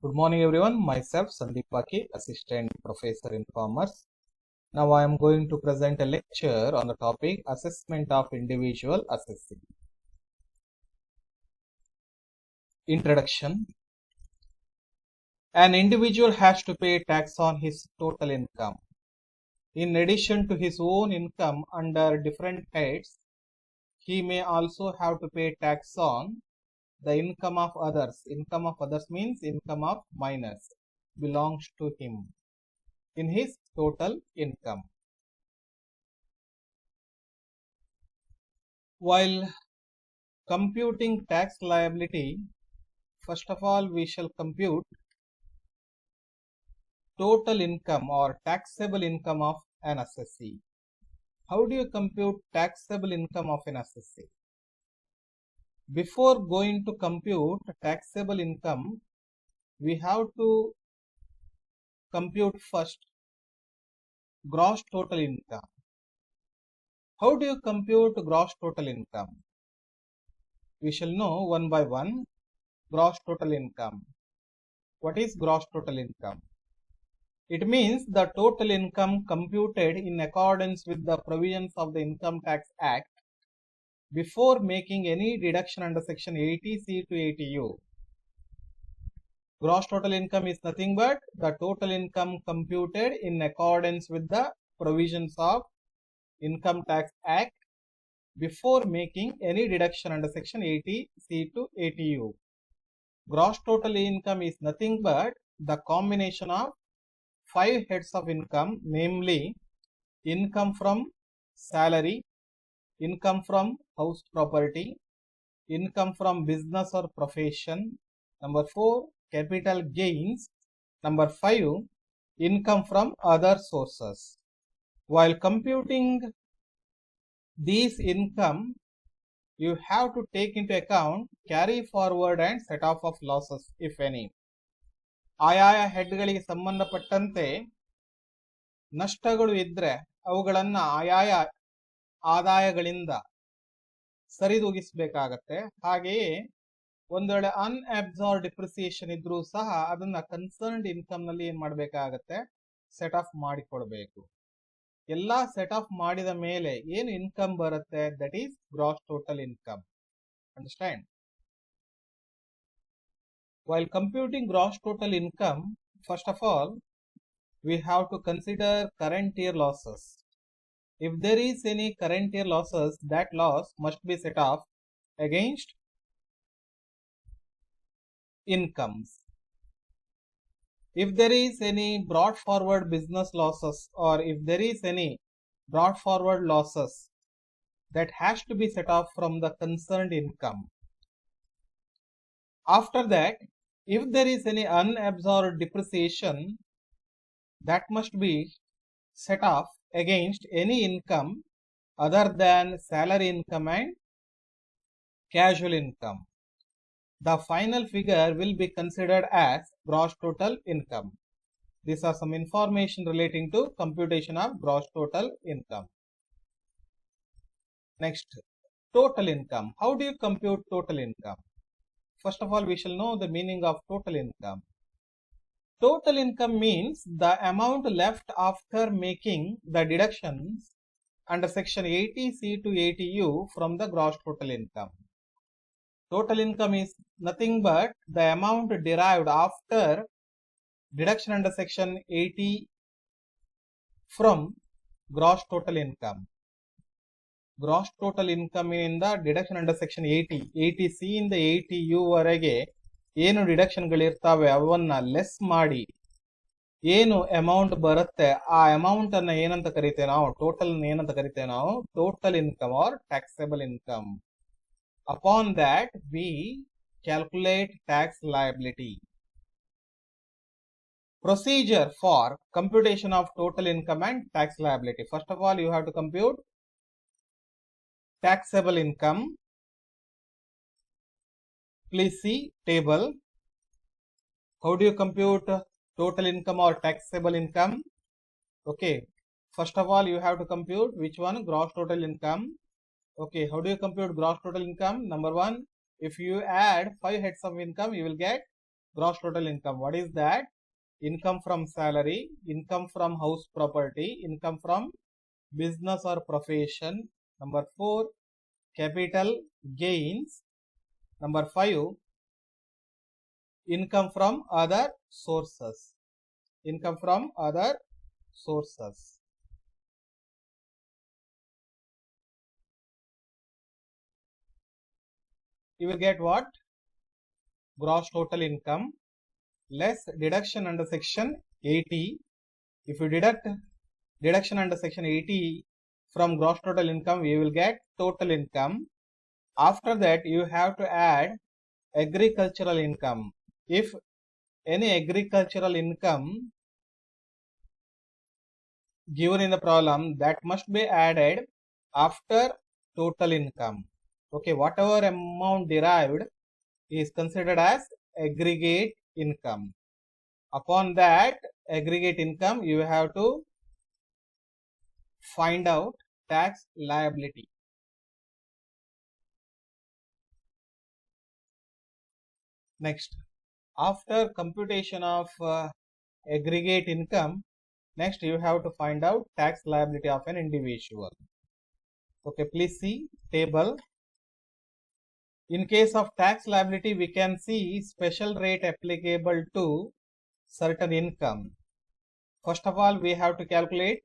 Good morning everyone, myself Sandeep Paki, Assistant Professor in Commerce. Now I am going to present a lecture on the topic Assessment of Individual Assessee. Introduction. An individual has to pay tax on his total income. In addition to his own income under different heads, he may also have to pay tax on the income of others. Income of others means income of minors belongs to him in his total income. While computing tax liability, first of all we shall compute total income or taxable income of an assessee. How do you compute taxable income of an assessee? Before going to compute taxable income, we have to compute first gross total income. How do you compute gross total income? We shall know one by one. Gross total income. What is gross total income? It means the total income computed in accordance with the provisions of the Income Tax Act before making any deduction under section 80C to 80U. Gross total income is nothing but the total income computed in accordance with the provisions of Income Tax Act before making any deduction under section 80C to 80U. Gross total income is nothing but the combination of 5 heads of income, namely income from salary, income from house property, income from business or profession, number 4, capital gains, number 5, income from other sources. While computing these income, you have to take into account carry forward and set off of losses, if any. ಆಯಾಯ ಹೆಡ್ಗಳಿಗೆ ಸಂಬಂಧಪಟ್ಟಂತೆ ನಷ್ಟಗಳು ಇದ್ರೆ ಅವುಗಳನ್ನ ಆಯಾಯ ಆದಾಯಗಳಿಂದ ಸರಿದೂಗಿಸಬೇಕಾಗತ್ತೆ. ಹಾಗೆಯೇ ಒಂದು ವೇಳೆ unabsorbed depreciation ಇದ್ರೂ ಸಹ ಅದನ್ನ ಕನ್ಸರ್ನ್ಡ್ ಇನ್ಕಮ್ ನಲ್ಲಿ ಏನ್ ಮಾಡಬೇಕಾಗತ್ತೆ, ಸೆಟ್ ಆಫ್ ಮಾಡಿಕೊಳ್ಬೇಕು. ಎಲ್ಲಾ ಸೆಟ್ ಆಫ್ ಮಾಡಿದ ಮೇಲೆ ಏನು ಇನ್ಕಮ್ ಬರುತ್ತೆ, that is gross total income. Understand? While computing gross total income, first of all, we have to consider current year losses. If there is any current year losses, that loss must be set off against incomes. If there is any brought forward business losses or if there is any brought forward losses, that has to be set off from the concerned income. After that, if there is any unabsorbed depreciation, that must be set off against any income other than salary income and casual income. The final figure will be considered as gross total income. These are some information relating to computation of gross total income. Next, total income. How do you compute total income? First of all, we shall know the meaning of total income. Total income means the amount left after making the deductions under section 80C to 80U from the gross total income. Total income is nothing but the amount derived after deduction under section 80 from gross total income. Gross total income ಇಂದ deduction under section 80C ಇಂದ 80U ವರೆಗೆ ಏನು deduction ಗಳಿರ್ತಾವೆ ಅವನ್ನ less ಮಾಡಿ ಏನು amount ಬರುತ್ತೆ ಆ amount ಅನ್ನ ಏನಂತ ಕರಿತೇವೆ ನಾವು, ಟೋಟಲ್ ಏನಂತ ಕರಿತೇವೆ ನಾವು, total income are taxable income. Upon that we calculate tax liability. Procedure for computation of total income and tax liability. First of all, you have to compute taxable income. Please see table. How do you compute total income or taxable income? Okay, first of all you have to compute which one, gross total income. Okay, how do you compute gross total income? Number one, if you add 5 heads of income, you will get Gross total income. What is that? Income from salary, income from house property, income from business or profession. Number 4, capital gains. Number 5, income from other sources. Income from other sources. You will get what? Gross total income less deduction under section 80. If you deduct deduction under section 80 from gross total income, we will get total income. After that, you have to add agricultural income. If any agricultural income given in the problem, that must be added after total income. Okay, whatever amount derived is considered as aggregate income. Upon that aggregate income, you have to find out tax liability. Next, after computation of aggregate income, next you have to find out tax liability of an individual. Okay, please see table. In case of tax liability, we can see special rate applicable to certain income. First of all, we have to calculate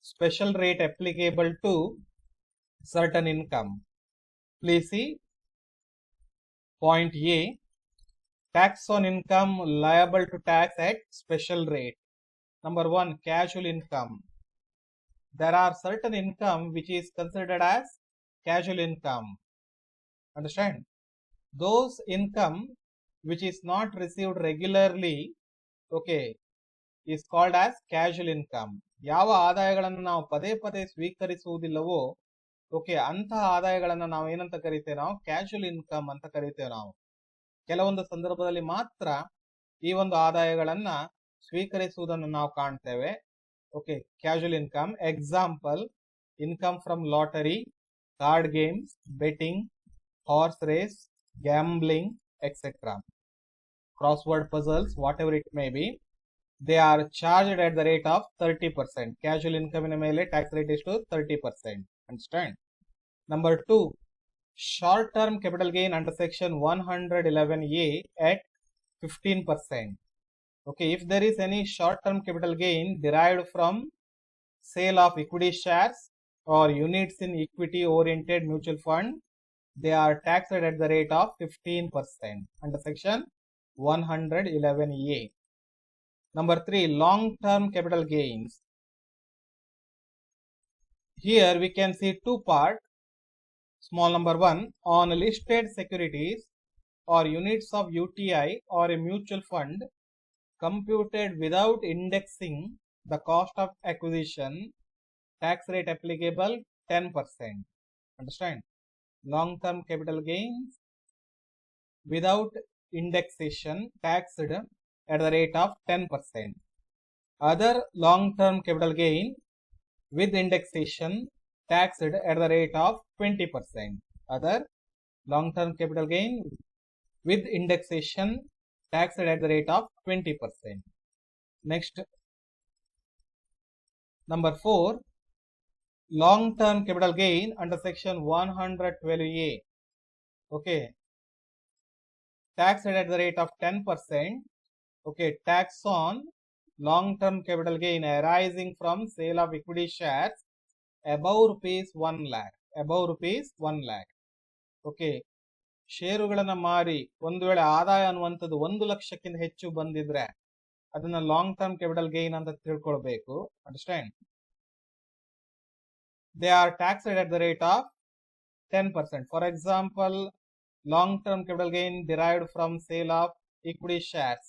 special rate applicable to certain income. Please see point A, tax on income liable to tax at special rate. Number 1, casual income. There are certain income which is considered as casual income. Understand? Those income which is not received regularly, okay, is called as casual income. ಯಾವ ಆದಾಯಗಳನ್ನು ನಾವು ಪದೇ ಪದೇ ಸ್ವೀಕರಿಸುವುದಿಲ್ಲವೋ, okay, ಅಂತಹ ಆದಾಯಗಳನ್ನು ನಾವು ಏನಂತ ಕರಿತೇವೆ? ನಾವು casual income ಅಂತ ಕರಿತೇವೆ. ನಾವು ಕೆಲವೊಂದು ಸಂದರ್ಭದಲ್ಲಿ ಮಾತ್ರ ಈ ಒಂದು ಆದಾಯಗಳನ್ನ ಸ್ವೀಕರಿಸುವುದನ್ನು ನಾವು ಕಾಣ್ತೇವೆ. Okay, casual income. Example, income from lottery, card games, betting, horse race, gambling, etc. Crossword puzzles, whatever it may be, they are charged at the rate of 30%. Casual income in a tax rate is to 30%. Understand? Number 2, short term capital gain under section 111A at 15%. Okay, if there is any short term capital gain derived from sale of equity shares or units in equity oriented mutual fund, they are taxed at the rate of 15% under section 111A. Number 3, long-term capital gains. Here we can see two parts. Small number 1, on listed securities or units of UTI or a mutual fund computed without indexing the cost of acquisition, tax rate applicable 10%. Understand? Long-term capital gains without indexation taxed at the rate of 10%. Other long-term capital gain with indexation taxed at the rate of 20%. Other long-term capital gain with indexation taxed at the rate of 20%. Next, number 4, long-term capital gain under section 112A. Okay, taxed at the rate of 10%. Okay, tax on long-term capital gain arising from sale of equity shares above rupees 1 lakh. Above rupees 1 lakh. Okay, ಷೇರುಗಳನ್ನು ಮಾರಿ ಒಂದು ವೇಳೆ ಆದಾಯ ಅನ್ನುವಂಥದ್ದು 1 ಲಕ್ಷಕ್ಕಿಂತ ಹೆಚ್ಚು ಬಂದಿದ್ರೆ ಅದನ್ನ ಲಾಂಗ್ ಟರ್ಮ್ ಕ್ಯಾಪಿಟಲ್ ಗೈನ್ ಅಂತ ತಿಳ್ಕೊಳ್ಬೇಕು. Understand? They are taxed at the rate of 10%. For example, long-term capital gain derived from sale of equity shares.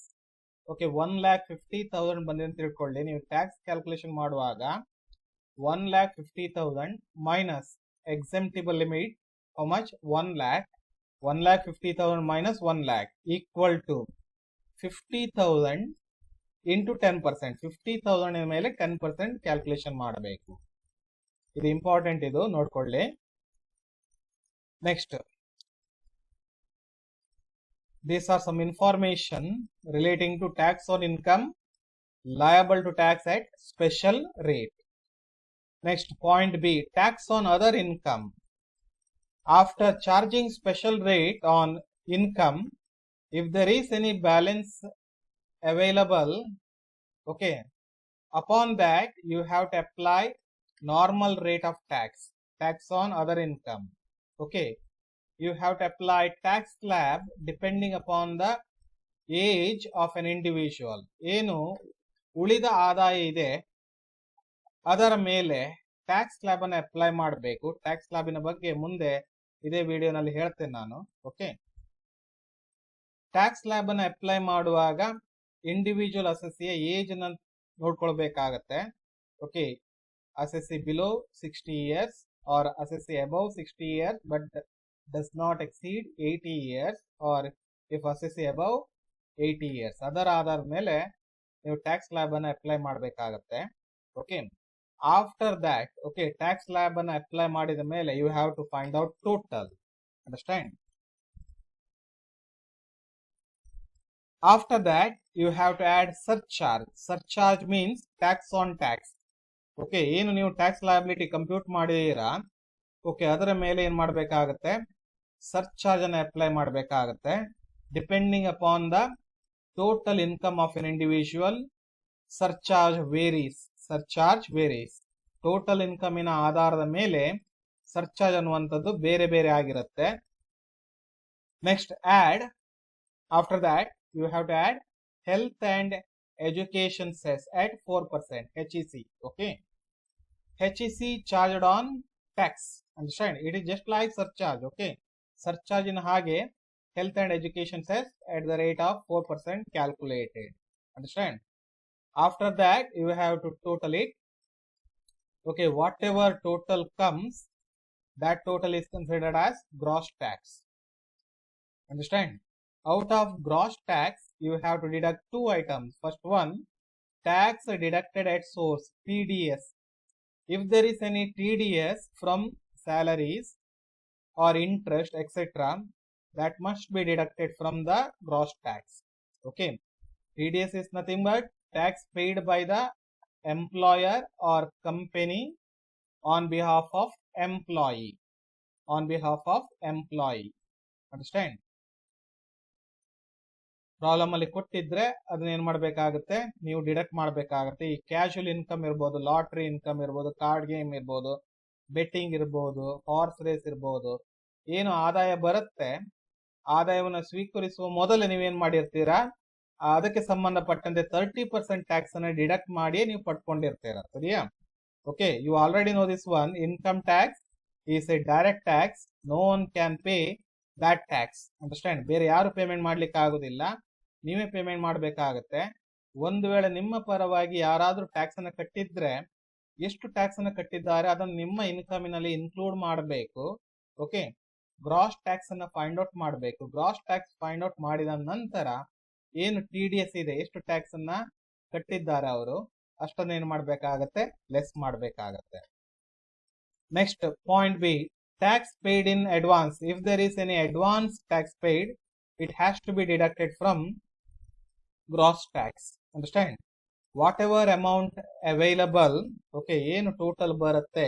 Okay, 1,50,000 ಬಂದಿದೆ ಅಂತ ತಿಳ್ಕೊಳ್ಳಿ. ನೀವು ಟ್ಯಾಕ್ಸ್ ಕ್ಯಾಲ್ಕುಲೇಷನ್ ಮಾಡುವಾಗ 1,50,000 minus exemptible limit how much? 1 lakh. 1,50,000 minus 1 lakh equal to 50,000 into 10%. 50,000 ಮೇಲೆ 10% calculation ಮಾಡಬೇಕು. ಇದು important, ಇದು ನೋಡ್ಕೊಳ್ಳಿ. Next, These are some information relating to tax on income liable to tax at special rate. Next, point B, tax on other income. After charging special rate on income, if there is any balance available, okay, upon that you have to apply normal rate of tax on other income. Okay, you have to apply tax slab depending upon the age of an individual. ಏನು ಉಳಿದ ಆದಾಯ ಇದೆ ಅದರ ಮೇಲೆ tax slab ಅನ್ನು apply ಮಾಡಬೇಕು. Tax ಸ್ಲ್ಯಾಬಿನ ಬಗ್ಗೆ ಮುಂದೆ ಇದೇ ವಿಡಿಯೋನಲ್ಲಿ ಹೇಳ್ತೇನೆ ನಾನು. ಓಕೆ, ಟ್ಯಾಕ್ಸ್ ಸ್ಲ್ಯಾಬ್ ಅನ್ನು ಅಪ್ಲೈ ಮಾಡುವಾಗ ಇಂಡಿವಿಜುವಲ್ ಅಸೆಸ್ಸಿಯ ಏಜ್ ನ ನೋಡ್ಕೊಳ್ಬೇಕಾಗತ್ತೆ. Okay, assessee below 60 years or assessee above 60 years but does not exceed 80 years or if assessee above 80 years ಅದರ ಆಧಾರದ ಮೇಲೆ ನೀವು ಟ್ಯಾಕ್ಸ್ ಸ್ಲ್ಯಾಬ್ ಅನ್ನು ಅಪ್ಲೈ ಮಾಡಬೇಕಾಗತ್ತೆ. Okay, after that okay tax slab ಅನ್ನು ಅಪ್ಲೈ ಮಾಡಿದ ಮೇಲೆ you have to find out total. Understand? After that you have to add surcharge. Surcharge means tax on tax. Okay, ಏನು ನೀವು ಟ್ಯಾಕ್ಸ್ ಲಯಬಿಲಿಟಿ ಕಂಪ್ಯೂಟ್ ಮಾಡಿದೀರಾ, okay, ಅದರ ಮೇಲೆ ಏನ್ ಮಾಡಬೇಕಾಗತ್ತೆ, ಸರ್ಚಾರ್ಜ್ ಅನ್ನು ಅಪ್ಲೈ ಮಾಡಬೇಕಾಗತ್ತೆ. Depending upon the total income of an individual surcharge varies. Total ಇನ್ಕಮಿನ ಆಧಾರದ ಮೇಲೆ ಸರ್ಚಾರ್ಜ್ ಅನ್ನುವಂಥದ್ದು ಬೇರೆ ಬೇರೆ ಆಗಿರುತ್ತೆ. Next add, after that you have to add health and education cess at 4% HEC. Okay, HEC charged on tax. Understand? It is just like surcharge. Okay, surcharge in hage health and education cess at the rate of 4% calculated. Understand? After that you have to total it. Okay, whatever total comes, that total is considered as gross tax. Understand? Out of gross tax you have to deduct two items. First one, tax deducted at source, TDS. If there is any TDS from salaries or interest etc., that must be deducted from the gross tax. Okay, TDS is nothing but tax paid by the employer or company on behalf of employee. Understand? Problem ಅಲ್ಲಿ ಕೊಟ್ಟಿದ್ರೆ ಅದನ್ನ ಏನ್ ಮಾಡ್ಬೇಕಾಗತ್ತೆ, ನೀವು deduct ಮಾಡ್ಬೇಕಾಗತ್ತೆ. ಈ casual income ಇರ್ಬೋದು, lottery income ಇರ್ಬೋದು, ಕಾರ್ಡ್ ಗೇಮ್ ಇರ್ಬೋದು, ಬೆಟ್ಟಿಂಗ್ ಇರ್ಬೋದು, ಹಾರ್ಸ್ ರೇಸ್ ಇರ್ಬೋದು, ಏನು ಆದಾಯ ಬರುತ್ತೆ ಆದಾಯವನ್ನು ಸ್ವೀಕರಿಸುವ ಮೊದಲು ನೀವೇನ್ ಮಾಡಿರ್ತೀರಾ, ಅದಕ್ಕೆ ಸಂಬಂಧಪಟ್ಟಂತೆ 30% ಟ್ಯಾಕ್ಸ್ ಅನ್ನ ಡಿಡಕ್ಟ್ ಮಾಡಿ ನೀವು ಪಡ್ಕೊಂಡಿರ್ತೀರಾ. ಸರಿಯಾ? Okay, you already know this one. Income tax is a direct tax. No one can pay that tax. Understand? ಬೇರೆ ಯಾರು ಪೇಮೆಂಟ್ ಮಾಡ್ಲಿಕ್ಕೆ ಆಗುದಿಲ್ಲ, ನೀವೇ ಪೇಮೆಂಟ್ ಮಾಡಬೇಕಾಗತ್ತೆ. ಒಂದು ವೇಳೆ ನಿಮ್ಮ ಪರವಾಗಿ ಯಾರಾದ್ರೂ ಟ್ಯಾಕ್ಸ್ ಅನ್ನ ಕಟ್ಟಿದ್ರೆ ಎಷ್ಟು ಟ್ಯಾಕ್ಸ್ ಅನ್ನ ಕಟ್ಟಿದ್ದಾರೆ ಅದನ್ನು ನಿಮ್ಮ ಇನ್ಕಮಿನಲ್ಲಿ ಇನ್ಕ್ಲೂಡ್ ಮಾಡಬೇಕು. ಓಕೆ, ಗ್ರಾಸ್ ಟ್ಯಾಕ್ಸ್ ಅನ್ನ ಫೈಂಡ್ ಔಟ್ ಮಾಡಬೇಕು. ಗ್ರಾಸ್ ಟ್ಯಾಕ್ಸ್ ಫೈಂಡ್ ಔಟ್ ಮಾಡಿದ ನಂತರ ಏನು TDS ಇದೆ, ಎಷ್ಟು ಟ್ಯಾಕ್ಸ್ ಅನ್ನ ಕಟ್ಟಿದ್ದಾರೆ ಅವರು, ಅಷ್ಟನ್ನ ಏನ್ ಮಾಡ್ಬೇಕಾಗತ್ತೆ, ಲೆಸ್ ಮಾಡ್ಬೇಕಾಗತ್ತೆ. Next point B, tax paid in advance. If there is any advance tax paid, it has to be deducted from gross tax. Understand? Whatever amount available, okay, ಏನು total ಬರುತ್ತೆ,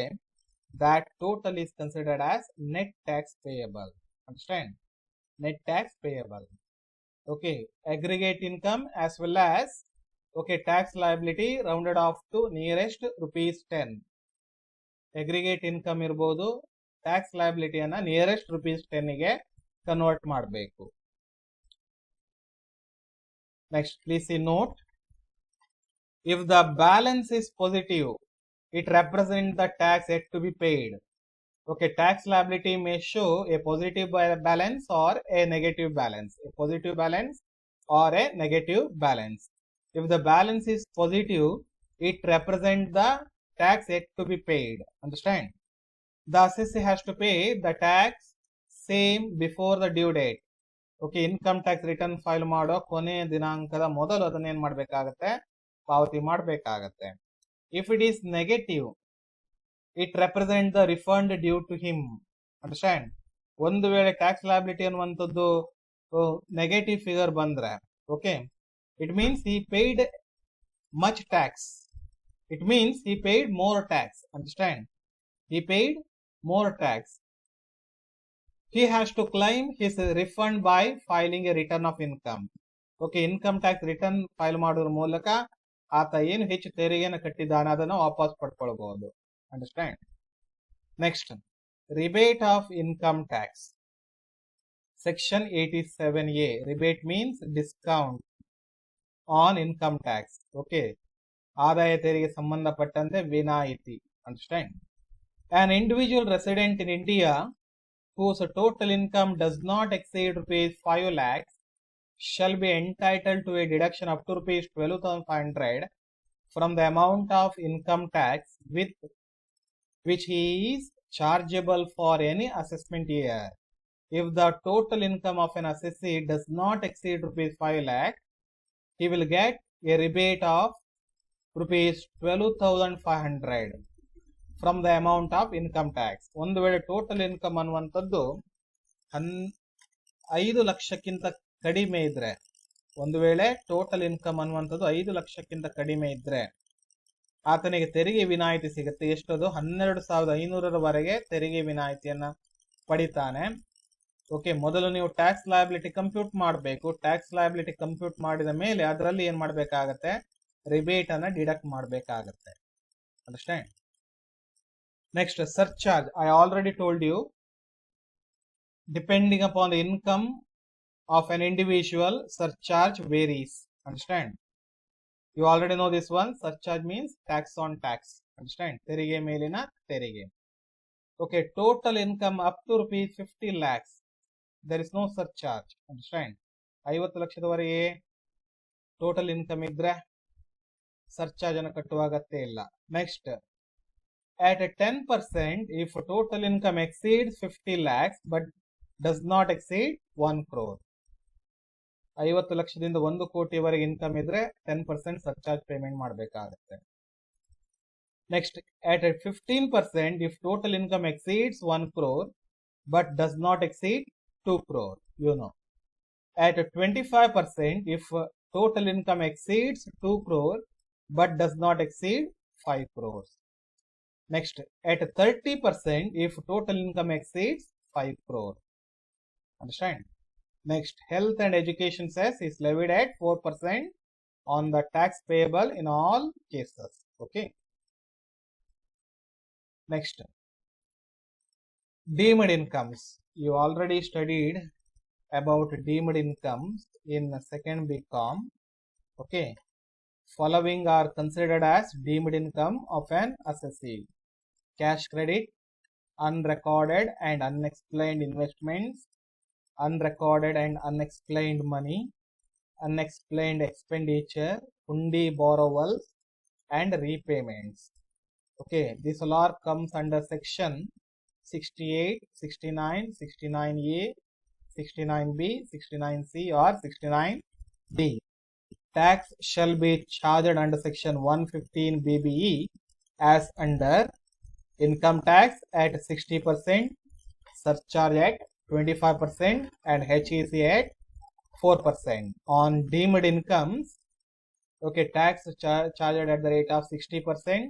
that total is considered as net tax payable. Understand? Net tax payable. Okay, aggregate income as well as okay tax liability rounded off to nearest ₹10. Aggregate income ಇರ್ಬೋದು, tax ಲಯಬಿಲಿಟಿಯನ್ನ nearest ₹10 ಗೆ convert ಮಾಡಬೇಕು. Next please C note, if the balance is positive it represent the tax yet to be paid. Okay, tax liability may show a positive balance or a negative balance. A positive balance or a negative balance. If the balance is positive, it represents the tax yet to be paid. Understand? The assessee has to pay the tax same before the due date. Okay, income tax return file ಮಾಡೋ ಕೊನೆಯ ದಿನಾಂಕದ ಮೊದಲು ಅದನ್ನ ಏನ್ ಮಾಡ್ಬೇಕಾಗತ್ತೆ, ಪಾವತಿ ಮಾಡಬೇಕಾಗತ್ತೆ. If it is negative, it represent the refund due to him. Understand? ಒಂದು ವೇಳೆ ಟ್ಯಾಕ್ಸ್ ಲಯಬಿಲಿಟಿ ಅನ್ನುವಂಥದ್ದು negative figure bandre, okay, it means he paid much tax. It means he paid more tax. Understand? He paid more tax. He has to claim his refund by filing a return of income. Okay, income tax return file ಮಾಡೋದ್ರ ಮೂಲಕ ಆತ ಏನು ಹೆಚ್ಚು ತೆರಿಗೆಯನ್ನು ಕಟ್ಟಿದ್ದಾನೆ ಅದನ್ನು ವಾಪಸ್ ಪಡ್ಕೊಳ್ಬಹುದು. Understand? Next, rebate of income tax. Section 87A. Rebate means discount on income tax. Okay. ಆದಾಯ ತೆರಿಗೆ ಸಂಬಂಧಪಟ್ಟಂತೆ ವಿನಾಯಿತಿ. Understand? An individual resident in India whose total income does not exceed rupees 5 lakhs shall be entitled to a deduction up to rupees 12,500 from the amount of income tax with which he is chargeable for any assessment year. If the total income of an assessee does not exceed rupees 5 lakh, he will get a rebate of rupees 12,500 from the amount of income tax. ಒಂದು ವೇಳೆ total income ಅನ್ನುವಂಥದ್ದು 5 ಲಕ್ಷಕ್ಕಿಂತ ಕಡಿಮೆ ಇದ್ರೆ, ಒಂದು ವೇಳೆ total income ಅನ್ನುವಂಥದ್ದು 5 ಲಕ್ಷಕ್ಕಿಂತ ಕಡಿಮೆ ಇದ್ರೆ ಆತನಿಗೆ ತೆರಿಗೆ ವಿನಾಯಿತಿ ಸಿಗುತ್ತೆ. ಎಷ್ಟದು? 12,500ರವರೆಗೆ ತೆರಿಗೆ ವಿನಾಯಿತಿಯನ್ನ ಪಡಿತಾನೆ. ಓಕೆ, ಮೊದಲು ನೀವು ಟ್ಯಾಕ್ಸ್ ಲಯಬಿಲಿಟಿ ಕಂಪ್ಯೂಟ್ ಮಾಡಬೇಕು. ಟ್ಯಾಕ್ಸ್ ಲಯಬಿಲಿಟಿ ಕಂಪ್ಯೂಟ್ ಮಾಡಿದ ಮೇಲೆ ಅದರಲ್ಲಿ ಏನ್ ಮಾಡಬೇಕಾಗತ್ತೆ? ರಿಬೇಟ್ ಅನ್ನ ಡಿಡಕ್ಟ್ ಮಾಡಬೇಕಾಗತ್ತೆ. Understand? Next, surcharge. I already told you, depending upon the income of an individual, surcharge varies. Understand? You already know this one. Surcharge means tax on tax. Understand? ತೆರಿಗೆ ಮೇಲಿನ ತೆರಿಗೆ. Okay, total income up to rupees 50 lakhs. There is no surcharge. Understand? 50 ಲಕ್ಷದವರೆಗೆ total income ಇದ್ರೆ surcharge ಅನ್ನು ಕಟ್ಟುವ ಅಗತ್ಯ ಇಲ್ಲ. Next, at a 10% if total income exceeds 50 lakhs but does not exceed 1 crore. 50 ಲಕ್ಷದಿಂದ 1 ಕೋಟಿವರೆಗೆ ಇನ್ಕಮ್ ಇದ್ರೆ 10% ಸರ್ಚಾರ್ಜ್ ಪೇಮೆಂಟ್ ಮಾಡಬೇಕಾಗುತ್ತೆ. Next, at a 15% if total income exceeds 1 crore but does not exceed 2 crore, you know. At a 25% if total income exceeds 2 crore but does not exceed 5 crores. Next, at 30% if total income exceeds 5 crore. Understand? Next, health and education cess is levied at 4% on the tax payable in all cases. Okay. Next, deemed incomes. You already studied about deemed incomes in second BCom. Okay. Following are considered as deemed income of an assessee: cash credit, unrecorded and unexplained investments, unrecorded and unexplained money, unexplained expenditure, hundi borrowals and repayments. Okay, this all comes under section 68, 69, 69A, 69B, 69C or 69D. Tax shall be charged under section 115 BBE as under income tax at 60%, surcharge at 25% and HEC at 4%. On deemed incomes, okay, tax charged at the rate of 60%,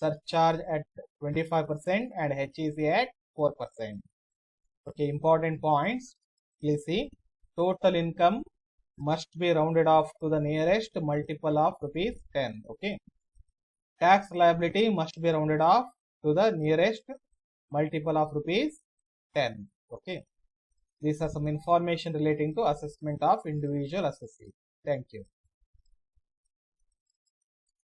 surcharge at 25% and HEC at 4%. Okay, important points. Please see, total income must be rounded off to the nearest multiple of rupees 10. Okay, tax liability must be rounded off to the nearest multiple of rupees 10. Okay, these are some information relating to assessment of individual assessee. Thank you.